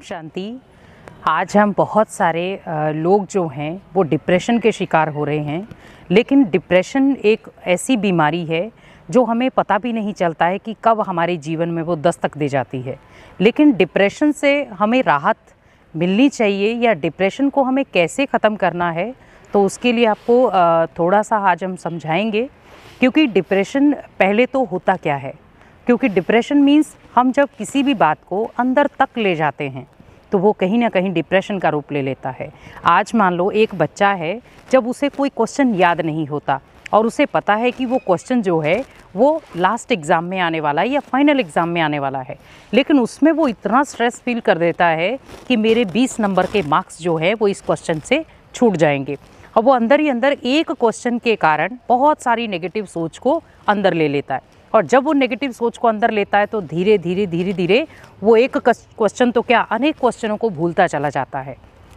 शांति। आज हम बहुत सारे लोग जो हैं वो डिप्रेशन के शिकार हो रहे हैं, लेकिन डिप्रेशन एक ऐसी बीमारी है जो हमें पता भी नहीं चलता है कि कब हमारे जीवन में वो दस्तक दे जाती है। लेकिन डिप्रेशन से हमें राहत मिलनी चाहिए या डिप्रेशन को हमें कैसे ख़त्म करना है, तो उसके लिए आपको थोड़ा सा आज हम समझाएंगे। क्योंकि डिप्रेशन पहले तो होता क्या है, क्योंकि डिप्रेशन मीन्स हम जब किसी भी बात को अंदर तक ले जाते हैं तो वो कहीं ना कहीं डिप्रेशन का रूप ले लेता है। आज मान लो एक बच्चा है, जब उसे कोई क्वेश्चन याद नहीं होता और उसे पता है कि वो क्वेश्चन जो है वो लास्ट एग्ज़ाम में आने वाला है या फाइनल एग्ज़ाम में आने वाला है, लेकिन उसमें वो इतना स्ट्रेस फील कर देता है कि मेरे 20 नंबर के मार्क्स जो है वो इस क्वेश्चन से छूट जाएंगे। और वो अंदर ही अंदर एक क्वेश्चन के कारण बहुत सारी नेगेटिव सोच को अंदर ले लेता है, और जब वो नेगेटिव सोच को अंदर लेता है तो धीरे धीरे वो एक क्वेश्चन तो क्या अनेक क्वेश्चनों को भूलता चला जाता है।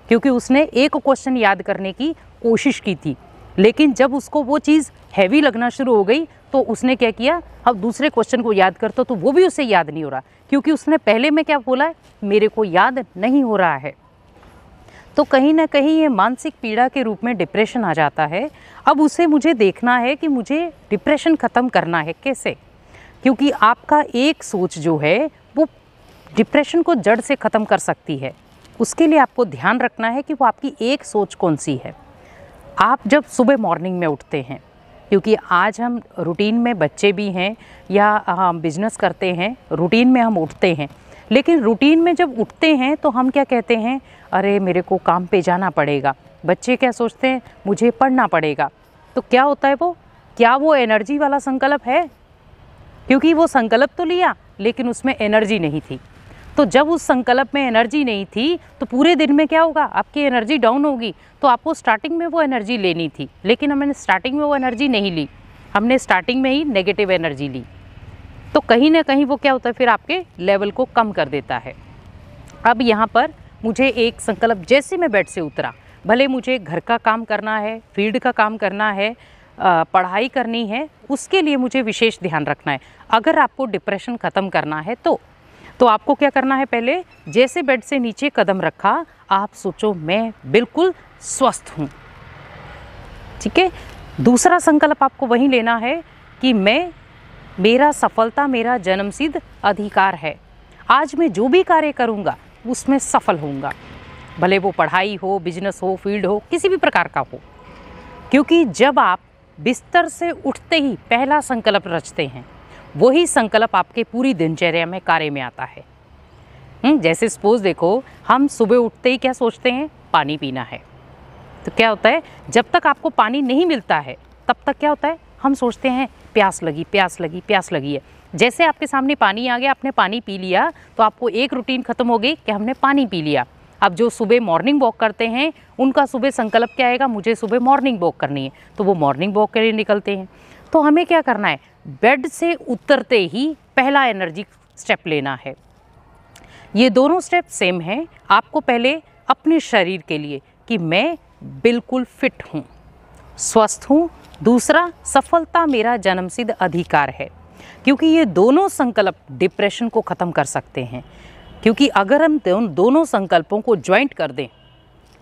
क्योंकि उसने एक क्वेश्चन याद करने की कोशिश की थी, लेकिन जब उसको वो चीज़ हैवी लगना शुरू हो गई तो उसने क्या किया, अब दूसरे क्वेश्चन को याद करता तो वो भी उसे याद नहीं हो रहा, क्योंकि उसने पहले में क्या बोला है, मेरे को याद नहीं हो रहा है। तो कहीं ना कहीं ये मानसिक पीड़ा के रूप में डिप्रेशन आ जाता है। अब उसे मुझे देखना है कि मुझे डिप्रेशन ख़त्म करना है कैसे, क्योंकि आपका एक सोच जो है वो डिप्रेशन को जड़ से ख़त्म कर सकती है। उसके लिए आपको ध्यान रखना है कि वो आपकी एक सोच कौन सी है। आप जब सुबह मॉर्निंग में उठते हैं, क्योंकि आज हम रूटीन में बच्चे भी हैं या हम बिजनेस करते हैं, रूटीन में हम उठते हैं, लेकिन रूटीन में जब उठते हैं तो हम क्या कहते हैं, अरे मेरे को काम पे जाना पड़ेगा। बच्चे क्या सोचते हैं, मुझे पढ़ना पड़ेगा। तो क्या होता है, वो क्या वो एनर्जी वाला संकल्प है? क्योंकि वो संकल्प तो लिया लेकिन उसमें एनर्जी नहीं थी। तो जब उस संकल्प में एनर्जी नहीं थी तो पूरे दिन में क्या होगा, आपकी एनर्जी डाउन होगी। तो आपको स्टार्टिंग में वो एनर्जी लेनी थी, लेकिन हमने स्टार्टिंग में वो एनर्जी नहीं ली, हमने स्टार्टिंग में ही नेगेटिव एनर्जी ली। तो कहीं ना कहीं वो क्या होता है, फिर आपके लेवल को कम कर देता है। अब यहाँ पर मुझे एक संकल्प, जैसे मैं बेड से उतरा, भले मुझे घर का काम करना है, फील्ड का काम करना है, पढ़ाई करनी है, उसके लिए मुझे विशेष ध्यान रखना है। अगर आपको डिप्रेशन ख़त्म करना है तो आपको क्या करना है, पहले जैसे बेड से नीचे कदम रखा, आप सोचो मैं बिल्कुल स्वस्थ हूँ। ठीक है। दूसरा संकल्प आपको वही लेना है कि मेरा सफलता मेरा जन्मसिद्ध अधिकार है। आज मैं जो भी कार्य करूँगा उसमें सफल होऊंगा, भले वो पढ़ाई हो, बिजनेस हो, फील्ड हो, किसी भी प्रकार का हो। क्योंकि जब आप बिस्तर से उठते ही पहला संकल्प रचते हैं, वही संकल्प आपके पूरी दिनचर्या में कार्य में आता है। जैसे सपोज देखो, हम सुबह उठते ही क्या सोचते हैं, पानी पीना है। तो क्या होता है, जब तक आपको पानी नहीं मिलता है तब तक क्या होता है, हम सोचते हैं प्यास लगी प्यास लगी प्यास लगी है। जैसे आपके सामने पानी आ गया, आपने पानी पी लिया, तो आपको एक रूटीन खत्म हो गई कि हमने पानी पी लिया। अब जो सुबह मॉर्निंग वॉक करते हैं, उनका सुबह संकल्प क्या आएगा, मुझे सुबह मॉर्निंग वॉक करनी है, तो वो मॉर्निंग वॉक के लिए निकलते हैं। तो हमें क्या करना है, बेड से उतरते ही पहला एनर्जी स्टेप लेना है। ये दोनों स्टेप सेम हैं। आपको पहले अपने शरीर के लिए कि मैं बिल्कुल फिट हूँ, स्वस्थ हूँ। दूसरा, सफलता मेरा जन्मसिद्ध अधिकार है। क्योंकि ये दोनों संकल्प डिप्रेशन को ख़त्म कर सकते हैं। क्योंकि अगर हम दोनों संकल्पों को ज्वाइंट कर दें,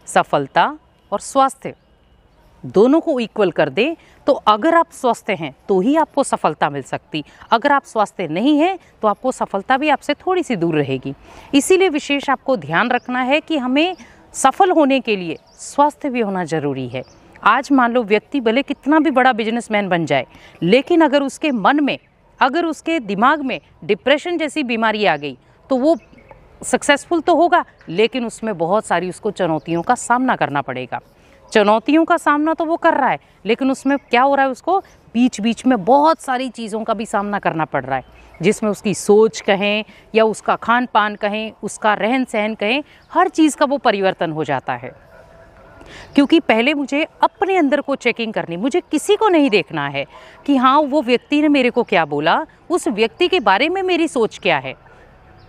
सफलता और स्वास्थ्य दोनों को इक्वल कर दें, तो अगर आप स्वस्थ हैं तो ही आपको सफलता मिल सकती। अगर आप स्वस्थ नहीं हैं तो आपको सफलता भी आपसे थोड़ी सी दूर रहेगी। इसीलिए विशेष आपको ध्यान रखना है कि हमें सफल होने के लिए स्वस्थ भी होना ज़रूरी है। आज मान लो व्यक्ति भले कितना भी बड़ा बिजनेसमैन बन जाए, लेकिन अगर उसके मन में, अगर उसके दिमाग में डिप्रेशन जैसी बीमारी आ गई तो वो सक्सेसफुल तो होगा, लेकिन उसमें बहुत सारी उसको चुनौतियों का सामना करना पड़ेगा। चुनौतियों का सामना तो वो कर रहा है, लेकिन उसमें क्या हो रहा है, उसको बीच बीच में बहुत सारी चीज़ों का भी सामना करना पड़ रहा है, जिसमें उसकी सोच कहें या उसका खान पान कहें, उसका रहन सहन कहें, हर चीज़ का वो परिवर्तन हो जाता है। क्योंकि पहले मुझे अपने अंदर को चेकिंग करनी, मुझे किसी को नहीं देखना है कि हाँ वो व्यक्ति ने मेरे को क्या बोला, उस व्यक्ति के बारे में मेरी सोच क्या है।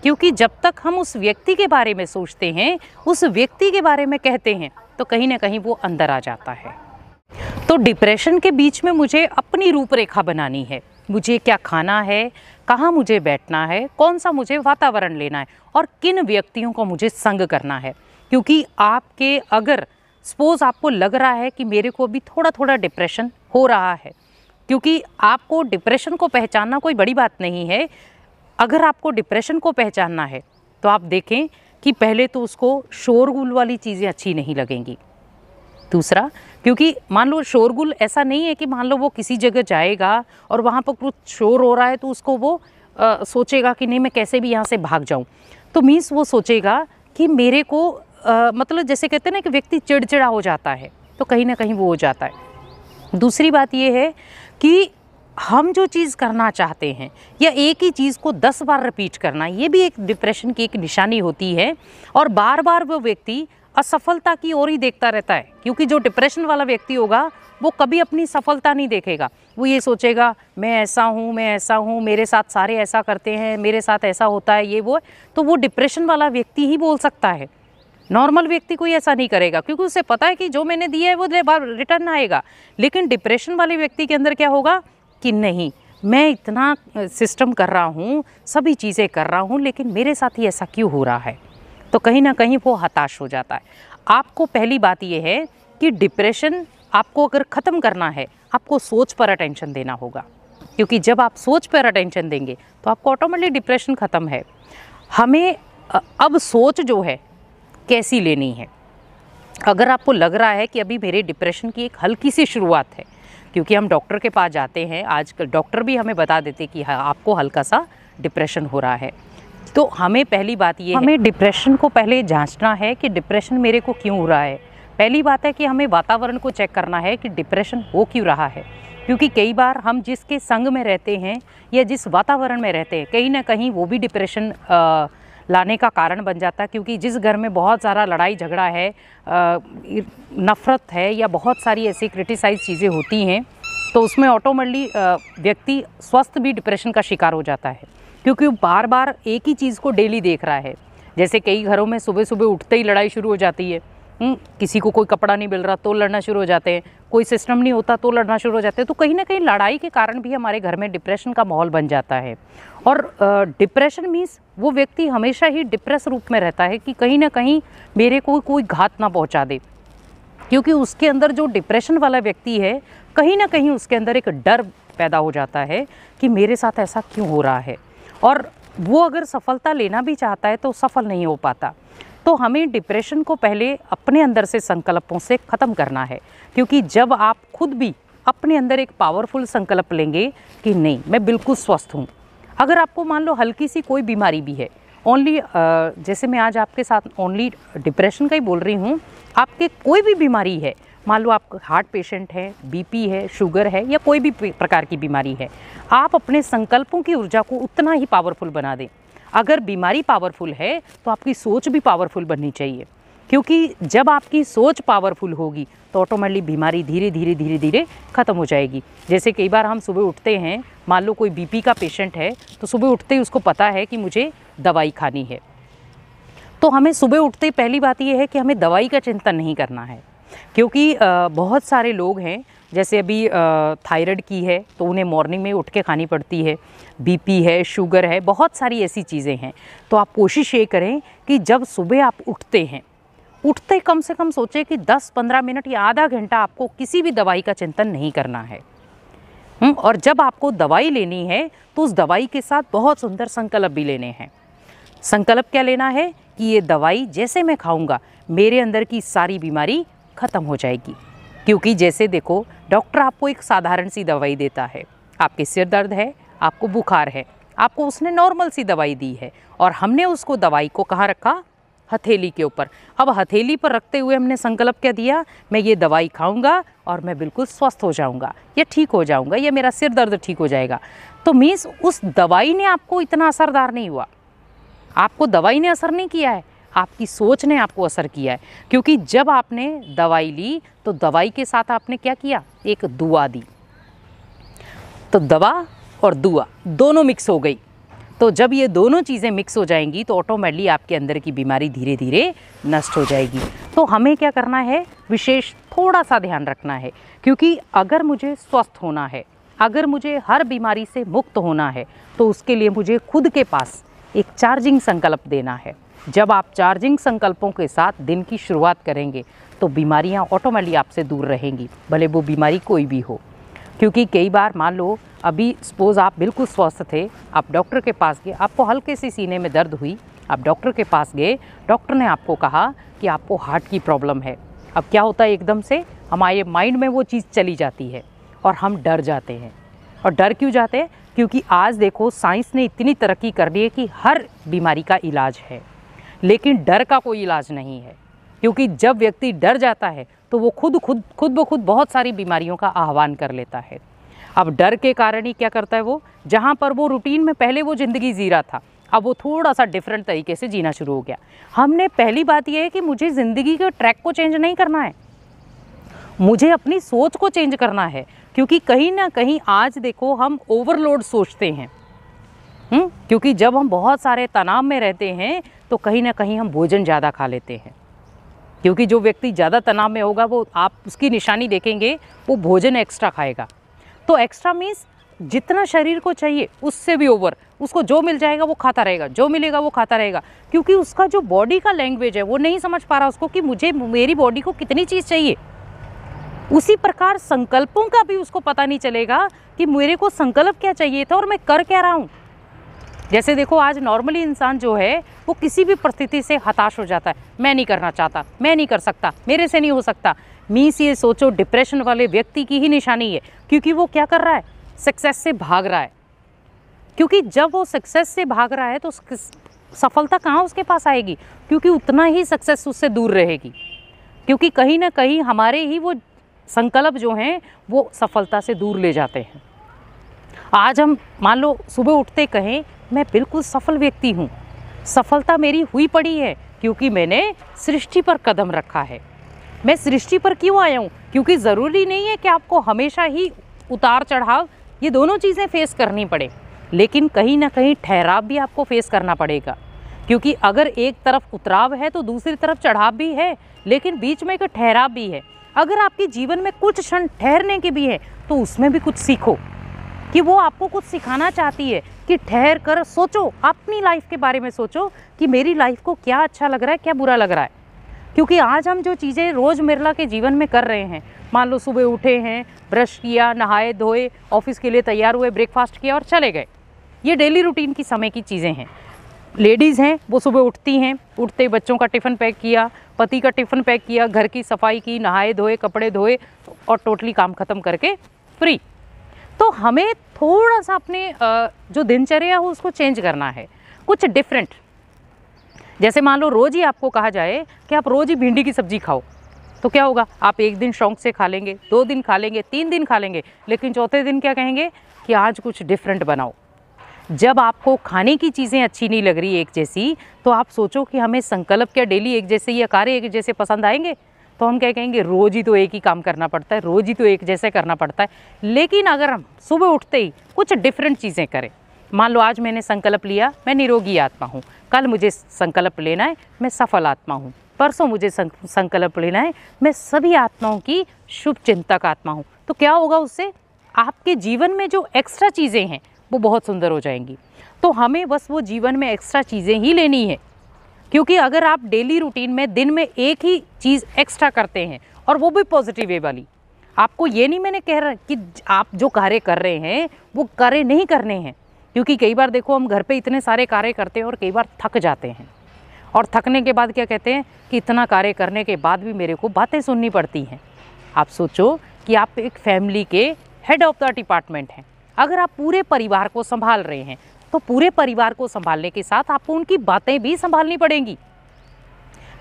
क्योंकि जब तक हम उस व्यक्ति के बारे में सोचते हैं, उस व्यक्ति के बारे में कहते हैं, तो कहीं ना कहीं वो अंदर आ जाता है। तो डिप्रेशन के बीच में मुझे अपनी रूपरेखा बनानी है, मुझे क्या खाना है, कहाँ मुझे बैठना है, कौन सा मुझे वातावरण लेना है और किन व्यक्तियों को मुझे संग करना है। क्योंकि आपके अगर सपोज आपको लग रहा है कि मेरे को अभी थोड़ा थोड़ा डिप्रेशन हो रहा है, क्योंकि आपको डिप्रेशन को पहचानना कोई बड़ी बात नहीं है। अगर आपको डिप्रेशन को पहचानना है तो आप देखें कि पहले तो उसको शोरगुल वाली चीज़ें अच्छी नहीं लगेंगी। दूसरा, क्योंकि मान लो शोरगुल ऐसा नहीं है कि मान लो वो किसी जगह जाएगा और वहाँ पर कुछ शोर हो रहा है तो उसको वो सोचेगा कि नहीं मैं कैसे भी यहाँ से भाग जाऊँ। तो मीन्स वो सोचेगा कि मेरे को मतलब जैसे कहते हैं ना कि व्यक्ति चिड़चिड़ा हो जाता है, तो कहीं ना कहीं वो हो जाता है। दूसरी बात ये है कि हम जो चीज़ करना चाहते हैं या एक ही चीज़ को 10 बार रिपीट करना, ये भी एक डिप्रेशन की एक निशानी होती है। और बार बार वो व्यक्ति असफलता की ओर ही देखता रहता है, क्योंकि जो डिप्रेशन वाला व्यक्ति होगा वो कभी अपनी सफलता नहीं देखेगा। वो ये सोचेगा मैं ऐसा हूँ, मैं ऐसा हूँ, मेरे साथ सारे ऐसा करते हैं, मेरे साथ ऐसा होता है, ये वो। तो वो डिप्रेशन वाला व्यक्ति ही बोल सकता है, नॉर्मल व्यक्ति कोई ऐसा नहीं करेगा, क्योंकि उसे पता है कि जो मैंने दिया है वो रिटर्न आएगा। लेकिन डिप्रेशन वाले व्यक्ति के अंदर क्या होगा कि नहीं, मैं इतना सिस्टम कर रहा हूँ, सभी चीज़ें कर रहा हूँ, लेकिन मेरे साथ ही ऐसा क्यों हो रहा है। तो कहीं ना कहीं वो हताश हो जाता है। आपको पहली बात ये है कि डिप्रेशन आपको अगर ख़त्म करना है, आपको सोच पर अटेंशन देना होगा, क्योंकि जब आप सोच पर अटेंशन देंगे तो आपको ऑटोमेटिकली डिप्रेशन ख़त्म है। हमें अब सोच जो है कैसी लेनी है। अगर आपको लग रहा है कि अभी मेरे डिप्रेशन की एक हल्की सी शुरुआत है, क्योंकि हम डॉक्टर के पास जाते हैं, आजकल डॉक्टर भी हमें बता देते कि हाँ आपको हल्का सा डिप्रेशन हो रहा है, तो हमें पहली बात ये हमें डिप्रेशन को पहले जांचना है कि डिप्रेशन मेरे को क्यों हो रहा है। पहली बात है कि हमें वातावरण को चेक करना है कि डिप्रेशन हो क्यों रहा है, क्योंकि कई बार हम जिसके संग में रहते हैं या जिस वातावरण में रहते हैं, कहीं ना कहीं वो भी डिप्रेशन लाने का कारण बन जाता है। क्योंकि जिस घर में बहुत सारा लड़ाई झगड़ा है, नफ़रत है या बहुत सारी ऐसी क्रिटिसाइज चीज़ें होती हैं, तो उसमें ऑटोमेटिकली व्यक्ति स्वस्थ भी डिप्रेशन का शिकार हो जाता है, क्योंकि वो बार बार एक ही चीज़ को डेली देख रहा है। जैसे कई घरों में सुबह सुबह उठते ही लड़ाई शुरू हो जाती है, किसी को कोई कपड़ा नहीं मिल रहा तो लड़ना शुरू हो जाते हैं, कोई सिस्टम नहीं होता तो लड़ना शुरू हो जाते हैं। तो कहीं ना कहीं लड़ाई के कारण भी हमारे घर में डिप्रेशन का माहौल बन जाता है। और डिप्रेशन मीन्स वो व्यक्ति हमेशा ही डिप्रेस रूप में रहता है कि कहीं ना कहीं मेरे को कोई घात ना पहुंचा दे, क्योंकि उसके अंदर जो डिप्रेशन वाला व्यक्ति है, कहीं ना कहीं उसके अंदर एक डर पैदा हो जाता है कि मेरे साथ ऐसा क्यों हो रहा है। और वो अगर सफलता लेना भी चाहता है तो सफल नहीं हो पाता। तो हमें डिप्रेशन को पहले अपने अंदर से संकल्पों से ख़त्म करना है, क्योंकि जब आप खुद भी अपने अंदर एक पावरफुल संकल्प लेंगे कि नहीं मैं बिल्कुल स्वस्थ हूँ। अगर आपको मान लो हल्की सी कोई बीमारी भी है, ओनली जैसे मैं आज आपके साथ ओनली डिप्रेशन का ही बोल रही हूँ, आपके कोई भी बीमारी है, मान लो आप हार्ट पेशेंट है, बीपी है, शुगर है या कोई भी प्रकार की बीमारी है, आप अपने संकल्पों की ऊर्जा को उतना ही पावरफुल बना दें। अगर बीमारी पावरफुल है तो आपकी सोच भी पावरफुल बननी चाहिए, क्योंकि जब आपकी सोच पावरफुल होगी तो ऑटोमेटिकली बीमारी धीरे धीरे धीरे धीरे ख़त्म हो जाएगी। जैसे कई बार हम सुबह उठते हैं, मान लो कोई बीपी का पेशेंट है, तो सुबह उठते ही उसको पता है कि मुझे दवाई खानी है, तो हमें सुबह उठते ही पहली बात यह है कि हमें दवाई का चिंतन नहीं करना है। क्योंकि बहुत सारे लोग हैं, जैसे अभी थायराइड की है तो उन्हें मॉर्निंग में उठ के खानी पड़ती है, बीपी है, शुगर है, बहुत सारी ऐसी चीज़ें हैं। तो आप कोशिश ये करें कि जब सुबह आप उठते हैं, उठते कम से कम सोचें कि 10-15 मिनट या आधा घंटा आपको किसी भी दवाई का चिंतन नहीं करना है। और जब आपको दवाई लेनी है तो उस दवाई के साथ बहुत सुंदर संकल्प भी लेने हैं। संकल्प क्या लेना है कि ये दवाई जैसे मैं खाऊंगा मेरे अंदर की सारी बीमारी ख़त्म हो जाएगी। क्योंकि जैसे देखो, डॉक्टर आपको एक साधारण सी दवाई देता है, आपके सिर दर्द है, आपको बुखार है, आपको उसने नॉर्मल सी दवाई दी है, और हमने उसको दवाई को कहाँ रखा, हथेली के ऊपर। अब हथेली पर रखते हुए हमने संकल्प क्या दिया, मैं ये दवाई खाऊंगा और मैं बिल्कुल स्वस्थ हो जाऊंगा या ठीक हो जाऊंगा या मेरा सिर दर्द ठीक हो जाएगा। तो मीन्स उस दवाई ने आपको इतना असरदार नहीं हुआ, आपको दवाई ने असर नहीं किया है, आपकी सोच ने आपको असर किया है। क्योंकि जब आपने दवाई ली तो दवाई के साथ आपने क्या किया, एक दुआ दी। तो दवा और दुआ दोनों मिक्स हो गई। तो जब ये दोनों चीज़ें मिक्स हो जाएंगी तो ऑटोमेटिकली आपके अंदर की बीमारी धीरे धीरे नष्ट हो जाएगी। तो हमें क्या करना है, विशेष थोड़ा सा ध्यान रखना है, क्योंकि अगर मुझे स्वस्थ होना है, अगर मुझे हर बीमारी से मुक्त होना है, तो उसके लिए मुझे खुद के पास एक चार्जिंग संकल्प देना है। जब आप चार्जिंग संकल्पों के साथ दिन की शुरुआत करेंगे तो बीमारियां ऑटोमेटिकली आपसे दूर रहेंगी, भले वो बीमारी कोई भी हो। क्योंकि कई बार मान लो अभी सपोज़ आप बिल्कुल स्वस्थ थे, आप डॉक्टर के पास गए, आपको हल्के से सीने में दर्द हुई, आप डॉक्टर के पास गए, डॉक्टर ने आपको कहा कि आपको हार्ट की प्रॉब्लम है। अब क्या होता है, एकदम से हमारे माइंड में वो चीज़ चली जाती है और हम डर जाते हैं। और डर क्यों जाते हैं? क्योंकि आज देखो साइंस ने इतनी तरक्की कर दी है कि हर बीमारी का इलाज है, लेकिन डर का कोई इलाज नहीं है। क्योंकि जब व्यक्ति डर जाता है तो वो खुद ब खुद बहुत सारी बीमारियों का आह्वान कर लेता है। अब डर के कारण ही क्या करता है, वो जहाँ पर वो रूटीन में पहले वो ज़िंदगी जी रहा था, अब वो थोड़ा सा डिफरेंट तरीके से जीना शुरू हो गया। हमने पहली बात यह है कि मुझे ज़िंदगी के ट्रैक को चेंज नहीं करना है, मुझे अपनी सोच को चेंज करना है। क्योंकि कहीं ना कहीं आज देखो हम ओवरलोड सोचते हैं, क्योंकि जब हम बहुत सारे तनाव में रहते हैं तो कहीं ना कहीं हम भोजन ज़्यादा खा लेते हैं। क्योंकि जो व्यक्ति ज़्यादा तनाव में होगा वो आप उसकी निशानी देखेंगे, वो भोजन एक्स्ट्रा खाएगा। तो एक्स्ट्रा मीन्स जितना शरीर को चाहिए उससे भी ओवर, उसको जो मिल जाएगा वो खाता रहेगा, जो मिलेगा वो खाता रहेगा। क्योंकि उसका जो बॉडी का लैंग्वेज है वो नहीं समझ पा रहा उसको कि मुझे मेरी बॉडी को कितनी चीज़ चाहिए। उसी प्रकार संकल्पों का भी उसको पता नहीं चलेगा कि मेरे को संकल्प क्या चाहिए था और मैं कर क्या रहा हूँ। जैसे देखो आज नॉर्मली इंसान जो है वो किसी भी परिस्थिति से हताश हो जाता है, मैं नहीं करना चाहता, मैं नहीं कर सकता, मेरे से नहीं हो सकता। मीन्स ये सोचो डिप्रेशन वाले व्यक्ति की ही निशानी है, क्योंकि वो क्या कर रहा है, सक्सेस से भाग रहा है। क्योंकि जब वो सक्सेस से भाग रहा है तो सफलता कहाँ उसके पास आएगी, क्योंकि उतना ही सक्सेस उससे दूर रहेगी। क्योंकि कहीं ना कहीं हमारे ही वो संकल्प जो हैं वो सफलता से दूर ले जाते हैं। आज हम मान लो सुबह उठते कहें मैं बिल्कुल सफल व्यक्ति हूँ, सफलता मेरी हुई पड़ी है क्योंकि मैंने सृष्टि पर कदम रखा है। मैं सृष्टि पर क्यों आया हूँ? क्योंकि ज़रूरी नहीं है कि आपको हमेशा ही उतार चढ़ाव ये दोनों चीज़ें फेस करनी पड़े, लेकिन कहीं ना कहीं ठहराव भी आपको फेस करना पड़ेगा। क्योंकि अगर एक तरफ उतराव है तो दूसरी तरफ चढ़ाव भी है, लेकिन बीच में एक ठहराव भी है। अगर आपके जीवन में कुछ क्षण ठहरने के भी है तो उसमें भी कुछ सीखो, कि वो आपको कुछ सिखाना चाहती है कि ठहर कर सोचो, अपनी लाइफ के बारे में सोचो कि मेरी लाइफ को क्या अच्छा लग रहा है, क्या बुरा लग रहा है। क्योंकि आज हम जो चीज़ें रोज़मर्रा के जीवन में कर रहे हैं, मान लो सुबह उठे हैं, ब्रश किया, नहाए धोए, ऑफिस के लिए तैयार हुए, ब्रेकफास्ट किया और चले गए, ये डेली रूटीन की समय की चीज़ें हैं। लेडीज़ हैं वो सुबह उठती हैं, उठते बच्चों का टिफ़िन पैक किया, पति का टिफ़िन पैक किया, घर की सफाई की, नहाए धोए, कपड़े धोए और टोटली काम ख़त्म करके फ्री। तो हमें थोड़ा सा अपने जो दिनचर्या हो उसको चेंज करना है, कुछ डिफरेंट। जैसे मान लो रोज़ ही आपको कहा जाए कि आप रोज़ ही भिंडी की सब्ज़ी खाओ, तो क्या होगा, आप एक दिन शौक से खा लेंगे, 2 दिन खा लेंगे, 3 दिन खा लेंगे, लेकिन चौथे दिन क्या कहेंगे कि आज कुछ डिफरेंट बनाओ। जब आपको खाने की चीज़ें अच्छी नहीं लग रही एक जैसी, तो आप सोचो कि हमें संकल्प क्या डेली एक जैसे या कार्य एक जैसे पसंद आएंगे? तो हम क्या कहेंगे, रोज़ ही तो एक ही काम करना पड़ता है, रोज़ ही तो एक जैसे करना पड़ता है। लेकिन अगर हम सुबह उठते ही कुछ डिफरेंट चीज़ें करें, मान लो आज मैंने संकल्प लिया मैं निरोगी आत्मा हूँ, कल मुझे संकल्प लेना है मैं सफल आत्मा हूँ, परसों मुझे संकल्प लेना है मैं सभी आत्माओं की शुभ चिंतक आत्मा हूँ, तो क्या होगा, उससे आपके जीवन में जो एक्स्ट्रा चीज़ें हैं वो बहुत सुंदर हो जाएंगी। तो हमें बस वो जीवन में एक्स्ट्रा चीज़ें ही लेनी है। क्योंकि अगर आप डेली रूटीन में दिन में एक ही चीज़ एक्स्ट्रा करते हैं और वो भी पॉजिटिव वे वाली, आपको ये नहीं मैंने कह रहा कि आप जो कार्य कर रहे हैं वो कार्य नहीं करने हैं। क्योंकि कई बार देखो हम घर पे इतने सारे कार्य करते हैं और कई बार थक जाते हैं, और थकने के बाद क्या कहते हैं कि इतना कार्य करने के बाद भी मेरे को बातें सुननी पड़ती हैं। आप सोचो कि आप एक फैमिली के हेड ऑफ द डिपार्टमेंट हैं, अगर आप पूरे परिवार को संभाल रहे हैं तो पूरे परिवार को संभालने के साथ आपको उनकी बातें भी संभालनी पड़ेंगी,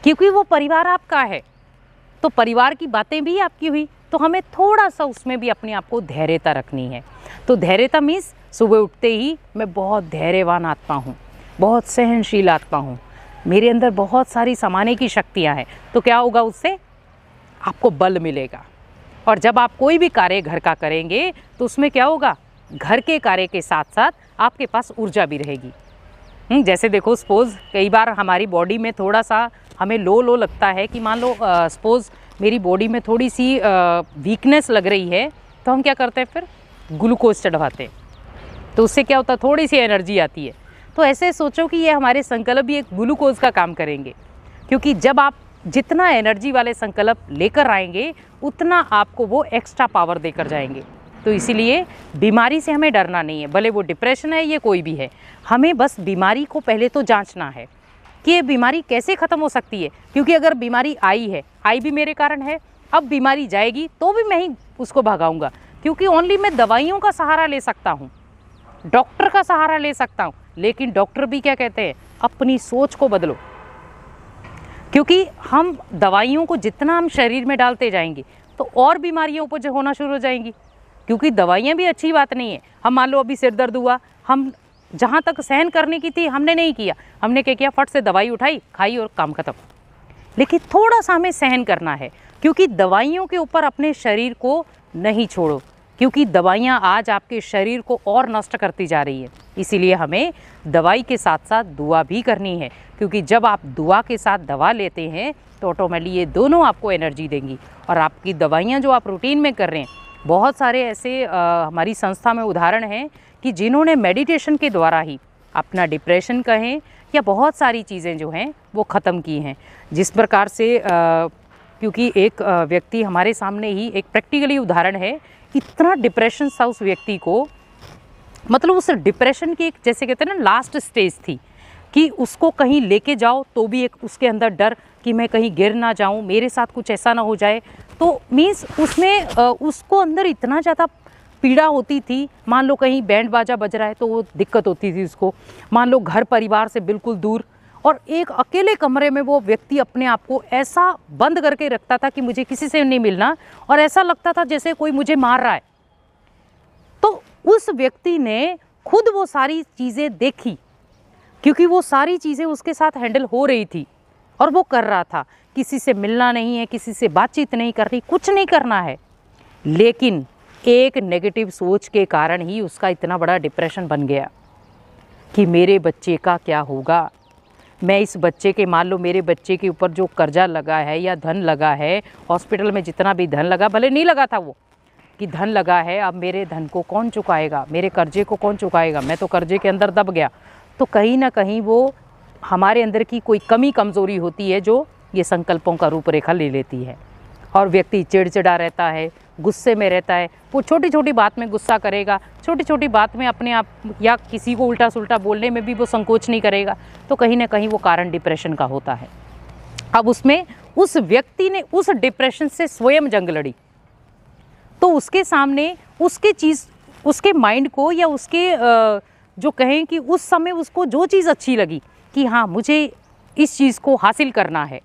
क्योंकि वो परिवार आपका है, तो परिवार की बातें भी आपकी हुई। तो हमें थोड़ा सा उसमें भी अपने आप को धैर्यता रखनी है। तो धैर्यता मीन्स सुबह उठते ही मैं बहुत धैर्यवान आत्मा हूँ, बहुत सहनशील आत्मा हूँ, मेरे अंदर बहुत सारी समाने की शक्तियाँ हैं। तो क्या होगा, उससे आपको बल मिलेगा। और जब आप कोई भी कार्य घर का करेंगे तो उसमें क्या होगा, घर के कार्य के साथ साथ आपके पास ऊर्जा भी रहेगी। जैसे देखो सपोज़ कई बार हमारी बॉडी में थोड़ा सा हमें लो लगता है कि मान लो सपोज़ मेरी बॉडी में थोड़ी सी वीकनेस लग रही है, तो हम क्या करते हैं, फिर ग्लूकोज चढ़वाते हैं। तो उससे क्या होता है, थोड़ी सी एनर्जी आती है। तो ऐसे सोचो कि ये हमारे संकल्प भी एक ग्लूकोज का काम करेंगे, क्योंकि जब आप जितना एनर्जी वाले संकल्प लेकर आएंगे उतना आपको वो एक्स्ट्रा पावर देकर जाएंगे। तो इसीलिए बीमारी से हमें डरना नहीं है, भले वो डिप्रेशन है या कोई भी है। हमें बस बीमारी को पहले तो जांचना है कि ये बीमारी कैसे ख़त्म हो सकती है, क्योंकि अगर बीमारी आई भी मेरे कारण है, अब बीमारी जाएगी तो भी मैं ही उसको भगाऊंगा, क्योंकि ओनली मैं दवाइयों का सहारा ले सकता हूँ, डॉक्टर का सहारा ले सकता हूँ। लेकिन डॉक्टर भी क्या कहते हैं, अपनी सोच को बदलो, क्योंकि हम दवाइयों को जितना हम शरीर में डालते जाएंगे तो और बीमारियों उपज होना शुरू हो जाएंगी। क्योंकि दवाइयाँ भी अच्छी बात नहीं है। हम मान लो अभी सिर दर्द हुआ, हम जहाँ तक सहन करने की थी हमने नहीं किया, हमने क्या किया, फट से दवाई उठाई, खाई और काम खत्म। लेकिन थोड़ा सा हमें सहन करना है, क्योंकि दवाइयों के ऊपर अपने शरीर को नहीं छोड़ो, क्योंकि दवाइयाँ आज आपके शरीर को और नष्ट करती जा रही है। इसीलिए हमें दवाई के साथ साथ दुआ भी करनी है, क्योंकि जब आप दुआ के साथ दवा लेते हैं तो ऑटोमेटिकली ये दोनों आपको एनर्जी देंगी। और आपकी दवाइयाँ जो आप रूटीन में कर रहे हैं, बहुत सारे ऐसे हमारी संस्था में उदाहरण हैं कि जिन्होंने मेडिटेशन के द्वारा ही अपना डिप्रेशन कहें या बहुत सारी चीज़ें जो हैं वो ख़त्म की हैं। जिस प्रकार से क्योंकि एक व्यक्ति हमारे सामने ही एक प्रैक्टिकली उदाहरण है, इतना डिप्रेशन था उस व्यक्ति को, मतलब उस डिप्रेशन की एक, जैसे कहते हैं ना, लास्ट स्टेज थी कि उसको कहीं लेके जाओ तो भी एक उसके अंदर डर कि मैं कहीं गिर ना जाऊं, मेरे साथ कुछ ऐसा ना हो जाए। तो मीन्स उसमें उसको अंदर इतना ज़्यादा पीड़ा होती थी। मान लो कहीं बैंड बाजा बज रहा है तो वो दिक्कत होती थी उसको, मान लो घर परिवार से बिल्कुल दूर, और एक अकेले कमरे में वो व्यक्ति अपने आप को ऐसा बंद करके रखता था कि मुझे किसी से नहीं मिलना, और ऐसा लगता था जैसे कोई मुझे मार रहा है। तो उस व्यक्ति ने खुद वो सारी चीज़ें देखी, क्योंकि वो सारी चीज़ें उसके साथ हैंडल हो रही थी और वो कर रहा था। किसी से मिलना नहीं है, किसी से बातचीत नहीं करनी, कुछ नहीं करना है, लेकिन एक नेगेटिव सोच के कारण ही उसका इतना बड़ा डिप्रेशन बन गया कि मेरे बच्चे का क्या होगा, मैं इस बच्चे के, मान लो मेरे बच्चे के ऊपर जो कर्जा लगा है या धन लगा है, हॉस्पिटल में जितना भी धन लगा, भले नहीं लगा था वो, कि धन लगा है, अब मेरे धन को कौन चुकाएगा, मेरे कर्जे को कौन चुकाएगा, मैं तो कर्जे के अंदर दब गया। तो कहीं ना कहीं वो हमारे अंदर की कोई कमी कमज़ोरी होती है जो ये संकल्पों का रूपरेखा ले लेती है, और व्यक्ति चिड़चिड़ा रहता है, गुस्से में रहता है, वो छोटी छोटी बात में गुस्सा करेगा, छोटी छोटी बात में अपने आप या किसी को उल्टा सुल्टा बोलने में भी वो संकोच नहीं करेगा। तो कहीं ना कहीं वो कारण डिप्रेशन का होता है। अब उसमें उस व्यक्ति ने उस डिप्रेशन से स्वयं जंग लड़ी, तो उसके सामने उसके माइंड को या उसके जो कहें कि उस समय उसको जो चीज़ अच्छी लगी कि हाँ मुझे इस चीज़ को हासिल करना है,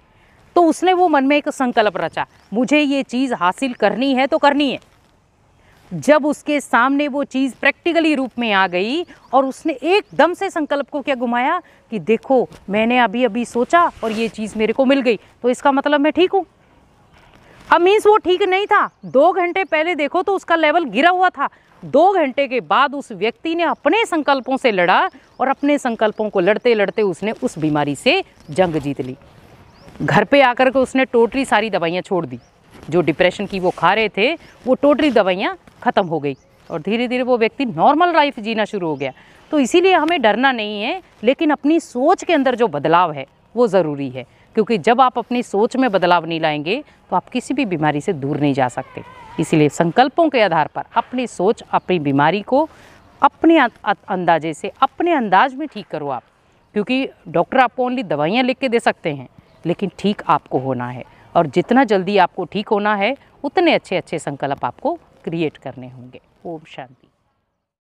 तो उसने वो मन में एक संकल्प रचा, मुझे ये चीज़ हासिल करनी है तो करनी है। जब उसके सामने वो चीज़ प्रैक्टिकली रूप में आ गई और उसने एकदम से संकल्प को क्या घुमाया कि देखो मैंने अभी अभी सोचा और ये चीज़ मेरे को मिल गई, तो इसका मतलब मैं ठीक हूँ। अब मीन्स वो ठीक नहीं था, 2 घंटे पहले देखो तो उसका लेवल गिरा हुआ था। 2 घंटे के बाद उस व्यक्ति ने अपने संकल्पों से लड़ा, और अपने संकल्पों को लड़ते लड़ते उसने उस बीमारी से जंग जीत ली। घर पे आकर के उसने टोटली सारी दवाइयाँ छोड़ दी, जो डिप्रेशन की वो खा रहे थे वो टोटली दवाइयाँ ख़त्म हो गई, और धीरे धीरे वो व्यक्ति नॉर्मल लाइफ जीना शुरू हो गया। तो इसीलिए हमें डरना नहीं है, लेकिन अपनी सोच के अंदर जो बदलाव है वो ज़रूरी है, क्योंकि जब आप अपनी सोच में बदलाव नहीं लाएंगे तो आप किसी भी बीमारी से दूर नहीं जा सकते। इसीलिए संकल्पों के आधार पर अपनी सोच, अपनी बीमारी को अपने अंदाजे से, अपने अंदाज में ठीक करो आप, क्योंकि डॉक्टर आपको ओनली दवाइयाँ लिख के दे सकते हैं, लेकिन ठीक आपको होना है, और जितना जल्दी आपको ठीक होना है उतने अच्छे अच्छे संकल्प आपको क्रिएट करने होंगे। ओम शांति।